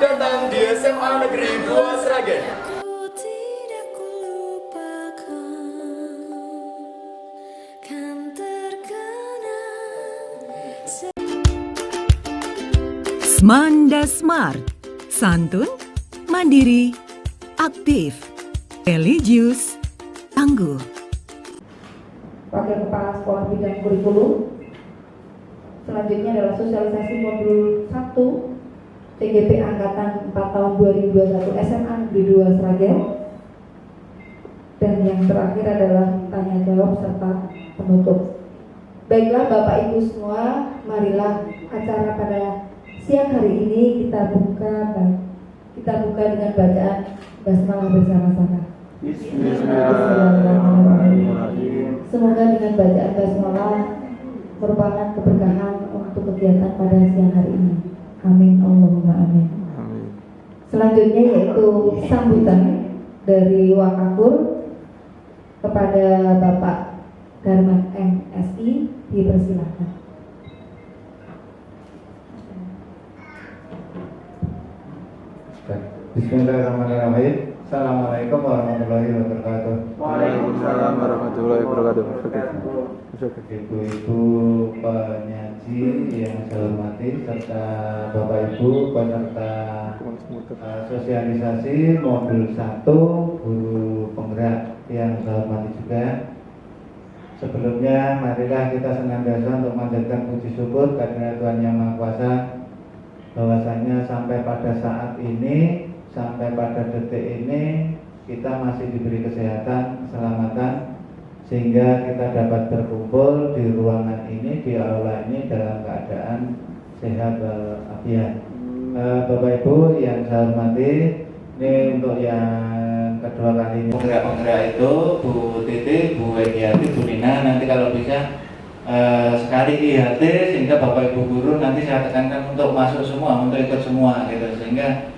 datang di SMA Negeri 2 Sragen. Smanda Smart, santun, mandiri, aktif, religius, tangguh. Wakil Kepala Sekolah Bidang Kurikulum. Selanjutnya adalah sosialisasi modul 1 TGP Angkatan 4 tahun 2021 SMA Negeri 2 Sragen. Dan yang terakhir adalah tanya jawab serta penutup. Baiklah Bapak Ibu semua, marilah acara pada siang hari ini kita buka dengan bacaan basmalah bersama-sama. Bismillahirrahmanirrahim. Semoga dengan bacaan basmalah merupakan keberkahan untuk kegiatan pada siang hari ini. Amin Allahumma amin. Selanjutnya yaitu sambutan dari Wakakur kepada Bapak Darman MSI, dipersilahkan. Bismillahirrahmanirrahim. Assalamualaikum warahmatullahi wabarakatuh. Waalaikumsalam warahmatullahi wabarakatuh. Ibu-ibu penyaji yang saya hormati serta Bapak Ibu peserta sosialisasi modul 1 guru penggerak yang saya hormati juga. Sebelumnya marilah kita senantiasa untuk memanjatkan puji syukur kepada Tuhan Yang Maha Kuasa bahwasanya sampai pada saat ini, sampai pada detik ini kita masih diberi kesehatan, keselamatan sehingga kita dapat berkumpul di ruangan ini, di aula ini dalam keadaan sehat walafiat. Bapak Ibu yang saya hormati, ini untuk yang kedua kali ini penggerak itu Bu Titi, Bu Egiyati, Bu Nina, nanti kalau bisa sekali IHT sehingga Bapak Ibu guru nanti saya tekankan untuk masuk semua, untuk ikut semua gitu, sehingga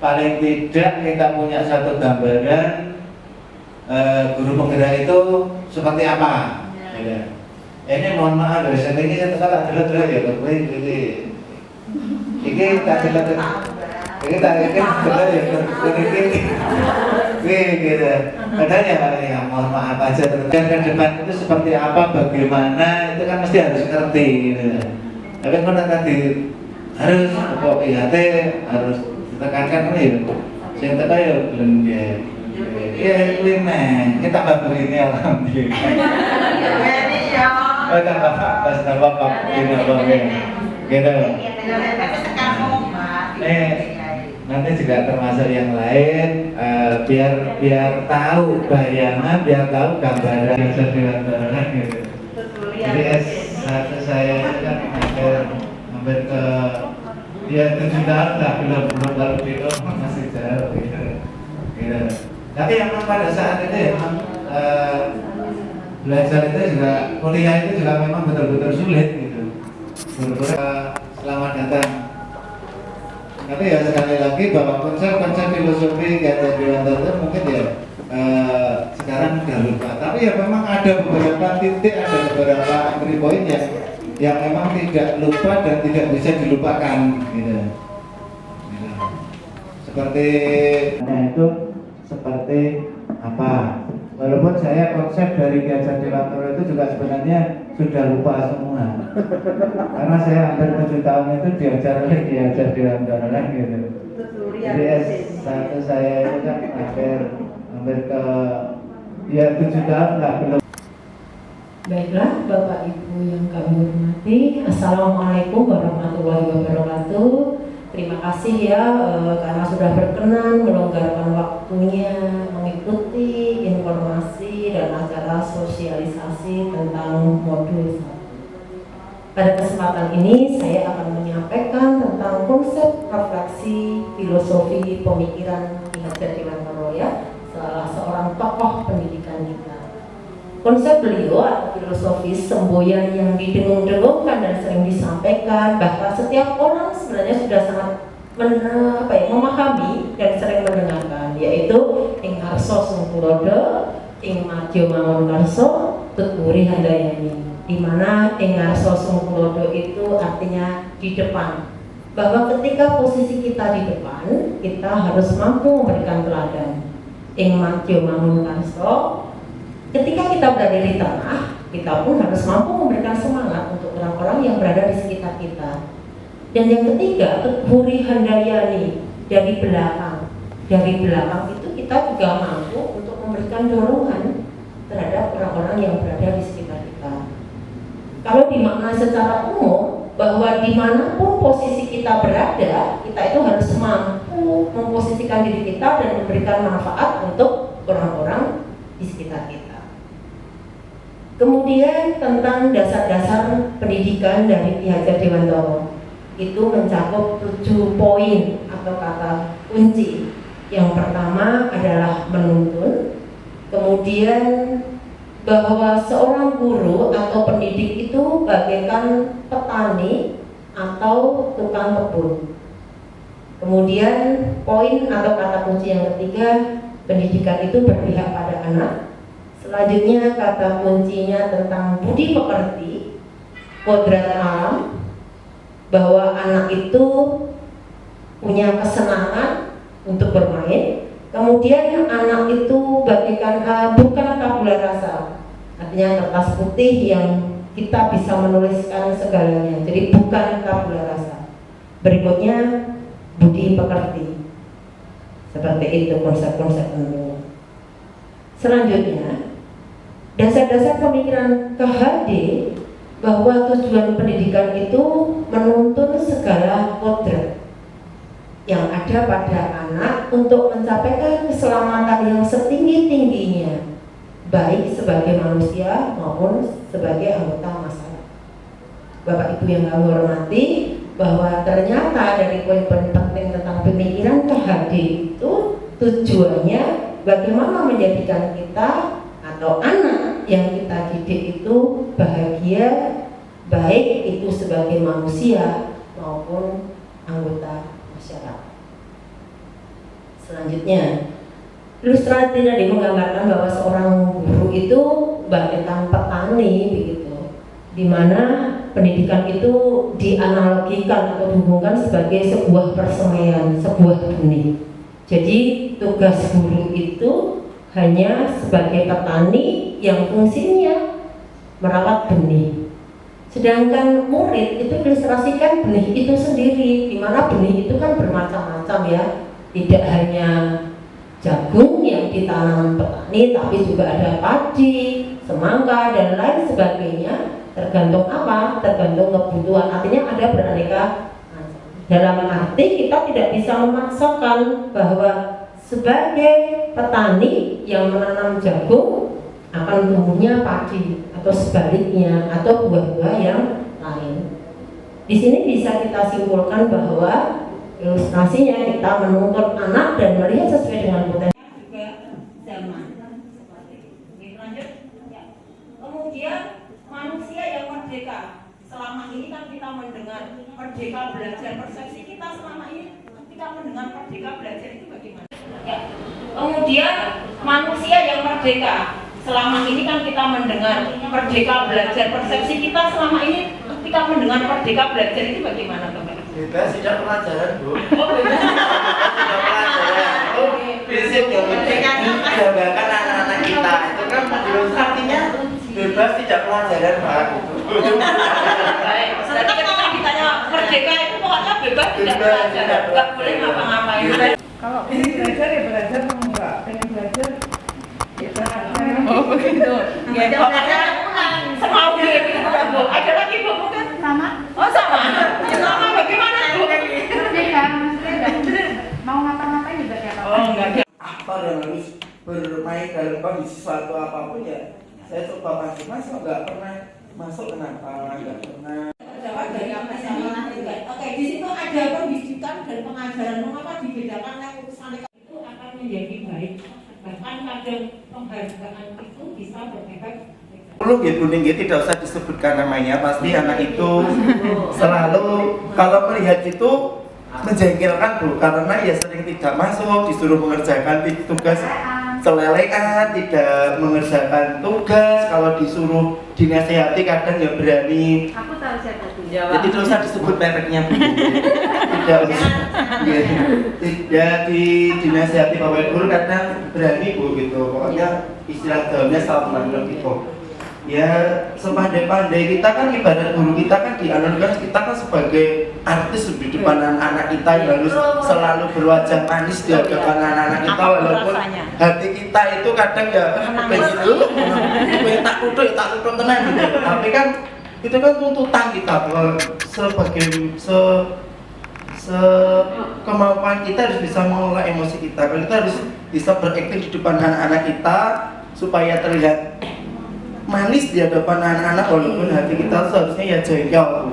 paling tidak kita punya satu gambaran guru penggerak itu seperti apa gitu. Ini mohon maaf dari sini ini saya salah dulu ya Bapak ini tak jelas ini tak betul ya ini gitu. Padahal ya mohon maaf aja terus ke depan itu seperti apa, bagaimana itu kan mesti harus ngerti gitu. Tapi kalau tadi harus kok IHT harus ditekankan kan ya saya tekan ya belum ya ini kita tambah ini alhamdulillah tambah pas tambah ini apa gitu. Nanti juga termasuk yang lain biar tahu bayangan, biar tahu gambaran yang sederhana gitu. Jadi S1 saya itu kan hampir ke ya 7 tahun lah, belum baru itu masih jauh gitu. Tapi memang pada saat itu ya belajar itu juga, kuliah itu juga memang betul-betul sulit gitu. Selamat datang. Tapi ya sekali lagi bahwa konsep filosofi Gajah Dewantara itu mungkin ya sekarang sudah lupa. Tapi ya memang ada beberapa titik, ada beberapa entry point yang memang tidak lupa dan tidak bisa dilupakan gitu. Seperti itu seperti apa? Walaupun saya konsep dari Gajah Dewantara itu juga sebenarnya sudah lupa semua. Karena saya hampir 7 tahun itu diajar oleh Gajah Dewantara gitu. Jadi S1 saya itu kan hampir ke ya 7 tahun lah belum. Baiklah Bapak Ibu yang kami hormati, Assalamualaikum warahmatullahi wabarakatuh. Terima kasih ya karena sudah berkenan melonggarkan waktunya mengikuti informasi dan acara sosialisasi tentang modul 1. Pada kesempatan ini saya akan menyampaikan tentang konsep refleksi filosofi pemikiran Ki Hajar Dewantara ya, salah seorang tokoh pendidikan kita. Konsep beliau atau filosofis semboyan yang didengung-dengungkan dan sering disampaikan, bahkan setiap orang sebenarnya sudah sangat memahami dan sering mendengarkan, yaitu ing arso sungkulodo, ing madya mangun karso, tuturi handayani. Di mana ing arso sungkulodo itu artinya di depan, bahwa ketika posisi kita di depan, kita harus mampu memberikan teladan. Ing mantyo mangun karso. Ketika kita berada di tengah, kita pun harus mampu memberikan semangat untuk orang-orang yang berada di sekitar kita. Dan yang ketiga, Buri Handayani, dari belakang. Dari belakang itu kita juga mampu untuk memberikan dorongan terhadap orang-orang yang berada di sekitar kita. Kalau dimaknai secara umum, bahwa dimanapun posisi kita berada, kita itu harus mampu memposisikan diri kita dan memberikan manfaat untuk orang-orang di sekitar kita. Kemudian tentang dasar-dasar pendidikan dari Ki Hajar Dewantoro, itu mencakup 7 poin atau kata kunci. Yang pertama adalah menuntun, kemudian bahwa seorang guru atau pendidik itu bagaikan petani atau tukang kebun. Kemudian poin atau kata kunci yang ketiga, pendidikan itu berpihak pada anak. Selanjutnya kata kuncinya tentang budi pekerti, kodrat alam, bahwa anak itu punya kesenangan untuk bermain. Kemudian anak itu bagaikan bukan tabula rasa, artinya kertas putih yang kita bisa menuliskan segalanya. Jadi bukan tabula rasa. Berikutnya budi pekerti. Seperti itu konsep-konsep penting. Selanjutnya dasar-dasar pemikiran KHD, bahwa tujuan pendidikan itu menuntun segala kodrat yang ada pada anak untuk mencapai keselamatan yang setinggi-tingginya, baik sebagai manusia maupun sebagai anggota masyarakat. Bapak Ibu yang kami hormati, bahwa ternyata dari poin-poin penting tentang pemikiran KHD itu tujuannya bagaimana menjadikan kita atau anak yang kita didik itu bahagia, baik itu sebagai manusia maupun anggota masyarakat. Selanjutnya, ilustrasi tadi menggambarkan bahwa seorang guru itu bagaikan petani begitu, di mana pendidikan itu dianalogikan atau dihubungkan sebagai sebuah persemaian, sebuah benih. Jadi tugas guru itu hanya sebagai petani yang fungsinya merawat benih. Sedangkan murid itu ilustrasikan benih itu sendiri, di mana benih itu kan bermacam-macam ya. Tidak hanya jagung yang ditanam petani, tapi juga ada padi, semangka dan lain sebagainya. Tergantung apa? Tergantung kebutuhan. Artinya ada beraneka macam. Dalam arti kita tidak bisa memaksakan bahwa sebagai petani yang menanam jagung akan tumbuhnya padi atau sebaliknya atau buah-buah yang lain. Di sini bisa kita simpulkan bahwa ilustrasinya kita menuntut anak dan melihat sesuai dengan potensi juga zaman. Lanjut. Ya. Kemudian manusia yang merdeka. Selama ini kan kita mendengar merdeka belajar, persepsi kita selama ini kita mendengar merdeka belajar itu bagaimana? Ya. Kemudian manusia yang merdeka. Selama ini kan kita mendengar merdeka belajar, persepsi kita selama ini kita mendengar merdeka belajar itu bagaimana, Bapak? Bebas tidak pelajaran, Bu. Oh, bebas. Tidak pelajaran. Oh, prinsip yang penting menggambarkan anak-anak kita itu kan artinya bebas tidak pelajaran, Pak. Baik. Berarti ketika ditanya merdeka itu pokoknya bebas tidak belajar, nggak boleh ngapa-ngapain. Kalau pengen belajar ya belajar, kalau nggak pengen belajar ya belajar. Oh begitu. Ya, pokoknya semau gitu ya, Bu. Ada lagi Bu mungkin? Sama. Oh sama. Sama bagaimana Bu? Merdeka, maksudnya mau ngapa-ngapain juga ya Pak. Oh enggak. Aktor yang harus bermain dalam kondisi suatu apapun ya saya coba masuk nggak pernah masuk kenapa nggak pernah. Jawab dari apa sama oke, di situ ada pendidikan dan pengajaran. Mengapa dibedakan yang urusan itu akan menjadi baik, bahkan kadang penghargaan itu bisa berefek. Perlu gitu nih, tidak usah disebutkan namanya, pasti anak itu selalu kalau melihat itu menjengkelkan Bu, karena ya sering tidak masuk, disuruh mengerjakan tugas selelekan, tidak mengerjakan tugas, kalau disuruh dinasehati kadang nggak berani. Aku tahu siapa tuh. Jadi tidak usah disebut mereknya Bu. tidak dinasihati Bapak Ibu kadang berani Bu gitu, pokoknya istilah dalamnya salah teman gitu. Ya sepandai-pandai kita kan ibarat guru kita kan dianalogikan kita kan sebagai artis di depan anak-anak kita yang harus selalu berwajah manis di hadapan anak-anak kita, walaupun hati kita itu kadang ya pengen dulu tak tutup tenang gitu. Tapi kan itu kan tuntutan kita sebagai kemampuan kita harus bisa mengelola emosi kita. Kalau kita harus bisa berakting di depan anak-anak kita supaya terlihat manis di hadapan anak-anak, walaupun hati kita seharusnya ya jengkel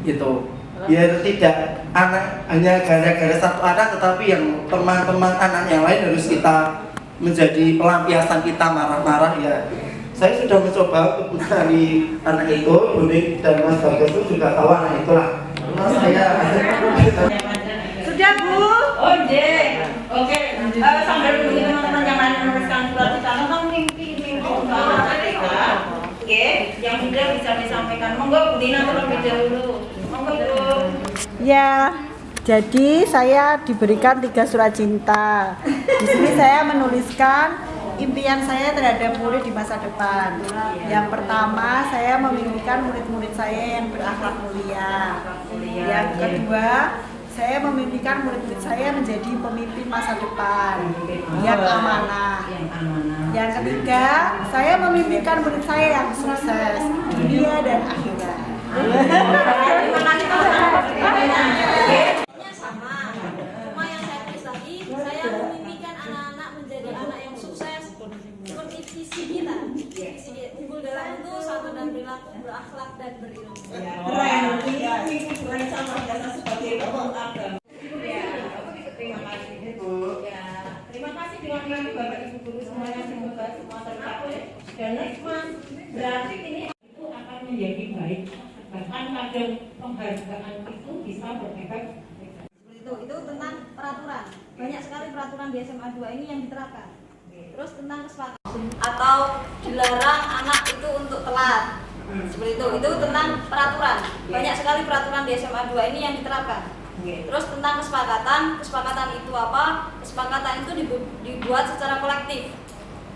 gitu. Biar tidak anak hanya gara-gara satu anak, tetapi yang teman-teman anak yang lain harus kita menjadi pelampiasan kita marah-marah ya. Saya sudah mencoba untuk menangani anak itu, Buning dan Mas Bagas itu juga tahu anak itulah. Mas saya Sudah Bu? Oh iya. Oke, sambil menunggu teman-teman yang lain menuliskan surat kita tentang mimpi untuk anak kita. Oke, yang sudah bisa disampaikan. Monggo Bu Dina terlebih dahulu. Monggo Bu. Ya, jadi saya diberikan 3 surat cinta. Di sini saya menuliskan impian saya terhadap murid di masa depan. Yang pertama, saya memimpikan murid-murid saya yang berakhlak mulia. Yang kedua, saya memimpikan murid-murid saya menjadi pemimpin masa depan yang amanah. Yang ketiga, saya memimpikan murid saya yang sukses dunia dan akhirat. Sama, cuma yang saya tulis lagi, saya memimpikan anak-anak menjadi anak yang sukses seperti visi kita. Unggul dalam itu satu dan perilaku berakhlak dan berilmu. Keren, ini keren sama jasa seperti itu agama. Terima kasih Bu. Ya, terima kasih dengan Bapak Ibu guru semuanya, semoga semua tercapai dan nikmat. Berarti ini itu akan menjadi baik. Bahkan kadang penghargaan itu bisa berefek. Itu tentang peraturan. Banyak sekali peraturan di SMA 2 ini yang diterapkan. Terus tentang kesepakatan atau dilarang anak itu untuk telat. Seperti itu tentang peraturan. Banyak sekali peraturan di SMA 2 ini yang diterapkan. Terus tentang kesepakatan itu apa? Kesepakatan itu dibuat secara kolektif.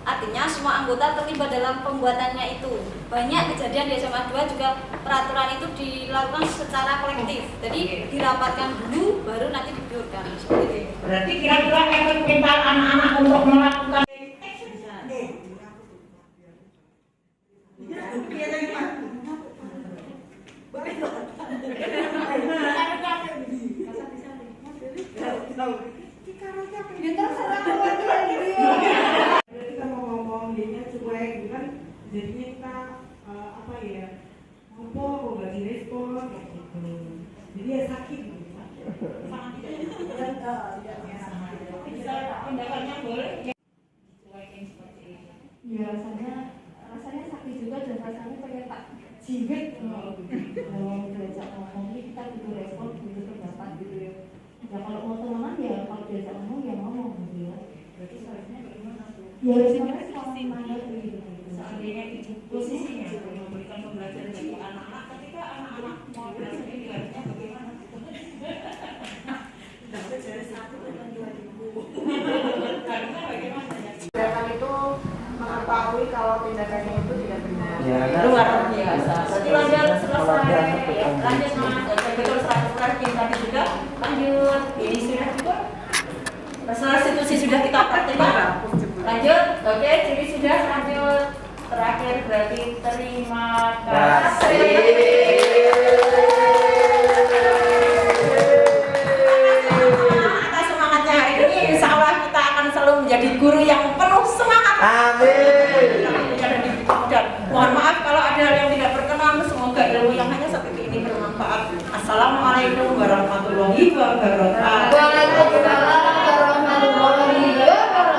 Artinya semua anggota terlibat dalam pembuatannya itu. Banyak kejadian di SMA 2 juga peraturan itu dilakukan secara kolektif. Jadi dirapatkan dulu baru nanti dibiurkan. Seperti itu. Berarti kira-kira efek mental anak-anak untuk melakukan Kita mau ngomong dia cuek gitu kan, jadinya kita apa ya, ngomong kok gak direspon kayak gitu. Jadi ya sakit gitu. Sangat tidak bisa pendapatnya boleh. Ya rasanya sakit juga dan rasanya pengen tak jiwet dalam diajak ngomong ini kita butuh respon, butuh pendapat gitu ya. Ya kalau mau temenan ya kalau diajak ngomong ya ngomong gitu ya. Berarti seharusnya bagaimana tuh? Ya sebenarnya kalau mandor gitu. seandainya itu posisinya memberikan pembelajaran bagi anak-anak, ketika anak-anak mau belajar ini harusnya bagaimana? Dapat dari 1 dan 2.000. Karena bagaimana ya? Tindakan itu mengetahui kalau tindakannya itu tidak benar. Ya, Luar biasa. Lanjut selesai. Lanjut betul 100% tapi juga lanjut. Ini sudah cukup. Restitusi sudah kita praktekkan. Lanjut. Oke, jadi sudah lanjut. Terakhir berarti terima kasih. Atas semangatnya hari ini, insya Allah kita akan selalu menjadi guru yang penuh semangat. Amin. Dan mohon maaf kalau ada hal yang tidak berkenan, semoga ilmu yang hanya seperti ini bermanfaat. Assalamualaikum warahmatullahi wabarakatuh. Waalaikumsalam warahmatullahi wabarakatuh.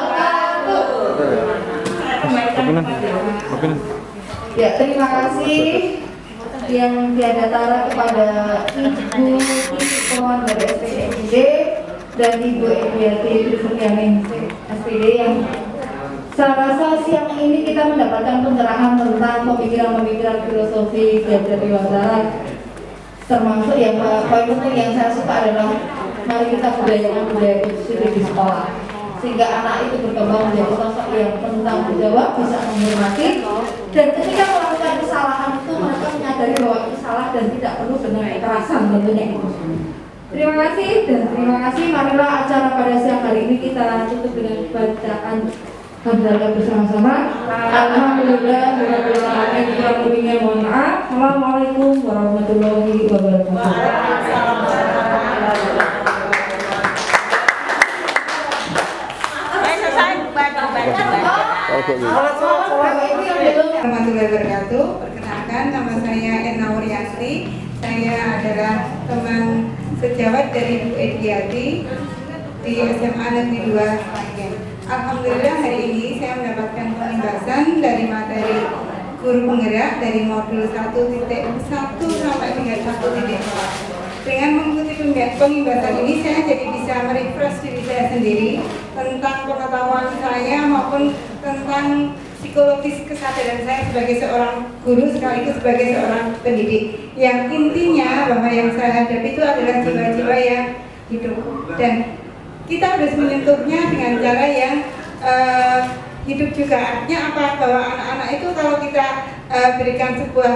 Ya, terima kasih yang tiada tara kepada Ibu Pemohon dari SPD dan Ibu Ediati Trisuryaning SPD yang saya rasa siang ini kita mendapatkan pencerahan tentang pemikiran-pemikiran filosofi Jati Dewantara termasuk yang paling penting yang saya suka adalah mari kita budayakan budaya khusus di sekolah, sehingga anak itu berkembang menjadi sosok yang bertanggung jawab, bisa menghormati, dan ketika melakukan kesalahan itu mereka menyadari bahwa itu salah dan tidak perlu dengan kekerasan tentunya itu. Terima kasih dan terima kasih. Marilah acara pada siang hari ini kita tutup dengan bacaan hamdalah bersama-sama. Alhamdulillah, kurang lebihnya mohon maaf. Assalamualaikum warahmatullahi wabarakatuh. Warahmatullahi wabarakatuh. Perkenalkan, nama saya Erna Wuryasri. Saya adalah teman sejawat dari Bu Ediati di SMA Negeri 2 Sragen. Alhamdulillah hari ini saya mendapatkan penugasan dari materi guru penggerak dari modul 1.1 sampai dengan 1.4. Dengan mengikuti pembahasan ini saya jadi bisa merefresh diri saya sendiri tentang pengetahuan saya maupun tentang psikologis kesadaran saya sebagai seorang guru sekaligus sebagai seorang pendidik. Yang intinya bahwa yang saya hadapi itu adalah jiwa-jiwa yang hidup dan kita harus menyentuhnya dengan cara yang hidup juga. Artinya apa? Bahwa anak-anak itu kalau kita berikan sebuah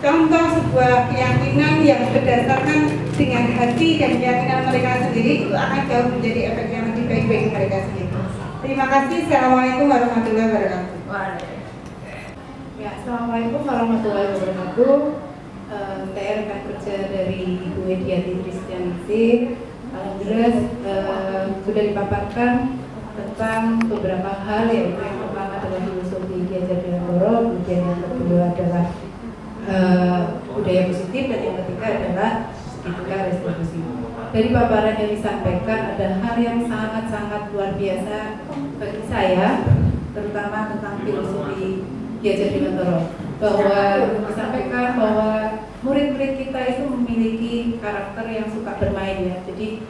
contoh, sebuah keyakinan yang berdasarkan dengan hati dan keyakinan mereka sendiri, itu akan jauh menjadi efek yang lebih baik bagi mereka sendiri. Terima kasih. Assalamualaikum warahmatullahi wabarakatuh. Ya, assalamualaikum warahmatullahi wabarakatuh. Saya rekan kerja dari Ibu Ediati Kristianisi. Alhamdulillah sudah dipaparkan tentang beberapa hal, yaitu yang pertama adalah filosofi Ki Hajar Dewantara, kemudian yang kedua adalah budaya positif, dan yang ketiga adalah etika restitusi. Dari paparan yang disampaikan ada hal yang sangat-sangat luar biasa bagi saya, terutama tentang filosofi Ki Hajar Dewantara, bahwa disampaikan bahwa murid-murid kita itu memiliki karakter yang suka bermain ya. Jadi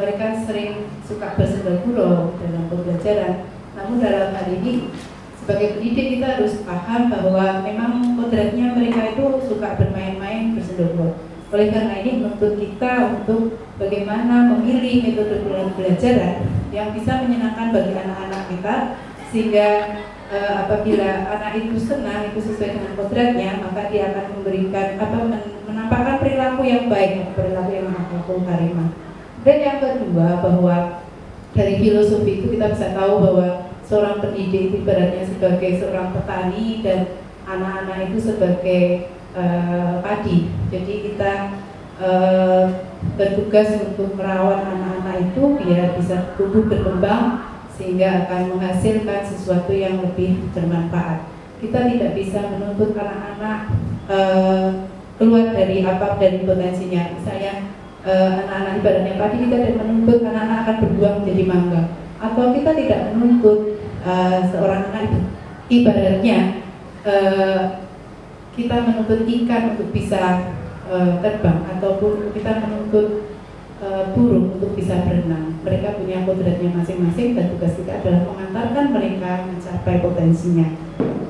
mereka sering suka bersendagurau dalam pembelajaran. Namun dalam hal ini sebagai pendidik kita harus paham bahwa memang kodratnya mereka itu suka bermain-main, bersendagurau. Oleh karena ini menuntut kita untuk bagaimana memilih metode pembelajaran yang bisa menyenangkan bagi anak-anak kita, sehingga apabila anak itu senang, itu sesuai dengan kodratnya, maka dia akan memberikan menampakkan perilaku yang baik, perilaku yang mengaku karimah. Dan yang kedua, bahwa dari filosofi itu kita bisa tahu bahwa seorang pendidik itu ibaratnya sebagai seorang petani dan anak-anak itu sebagai padi. Jadi kita bertugas untuk merawat anak-anak itu biar bisa tumbuh berkembang sehingga akan menghasilkan sesuatu yang lebih bermanfaat. Kita tidak bisa menuntut anak-anak keluar dari potensinya. Misalnya anak-anak ibaratnya padi, kita tidak menuntut anak-anak akan berbuah menjadi mangga, atau kita tidak menuntut seorang anak ibaratnya kita menuntut ikan untuk bisa terbang, ataupun kita menuntut burung untuk bisa berenang. Mereka punya kodratnya masing-masing dan tugas kita adalah mengantarkan mereka mencapai potensinya.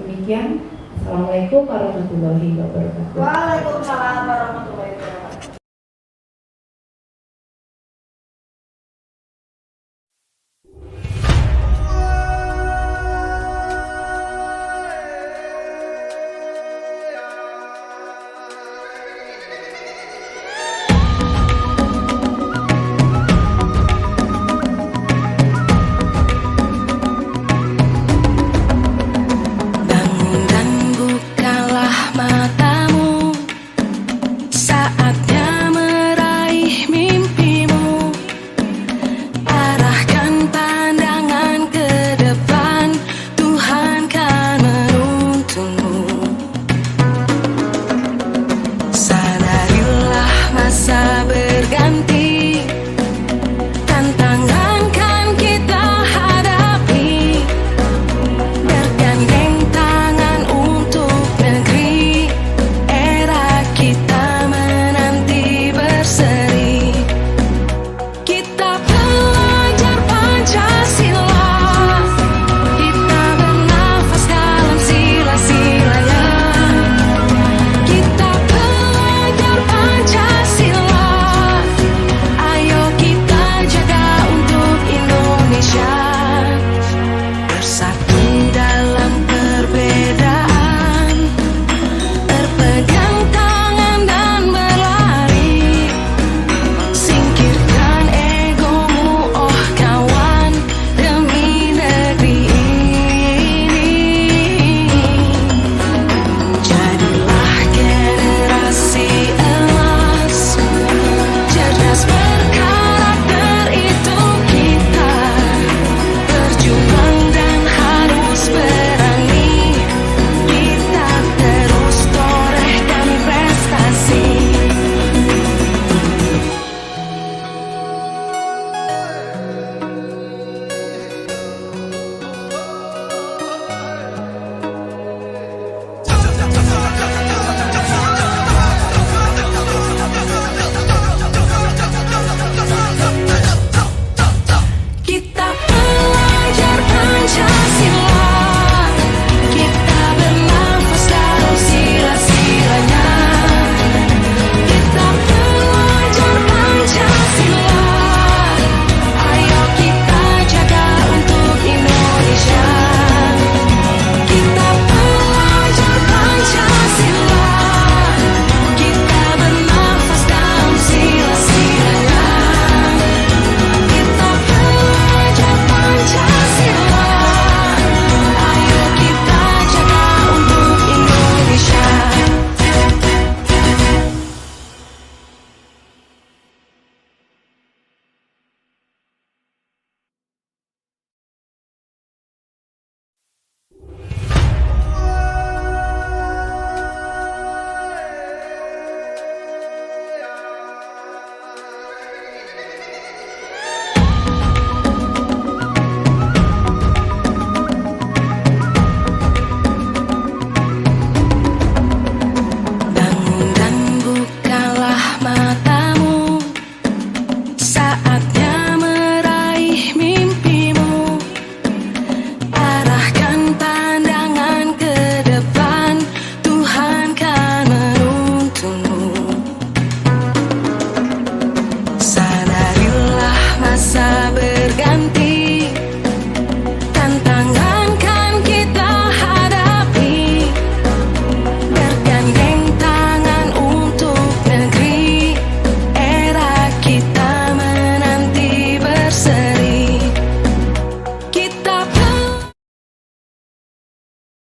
Demikian. Assalamualaikum warahmatullahi wabarakatuh. Waalaikumsalam warahmatullahi wabarakatuh.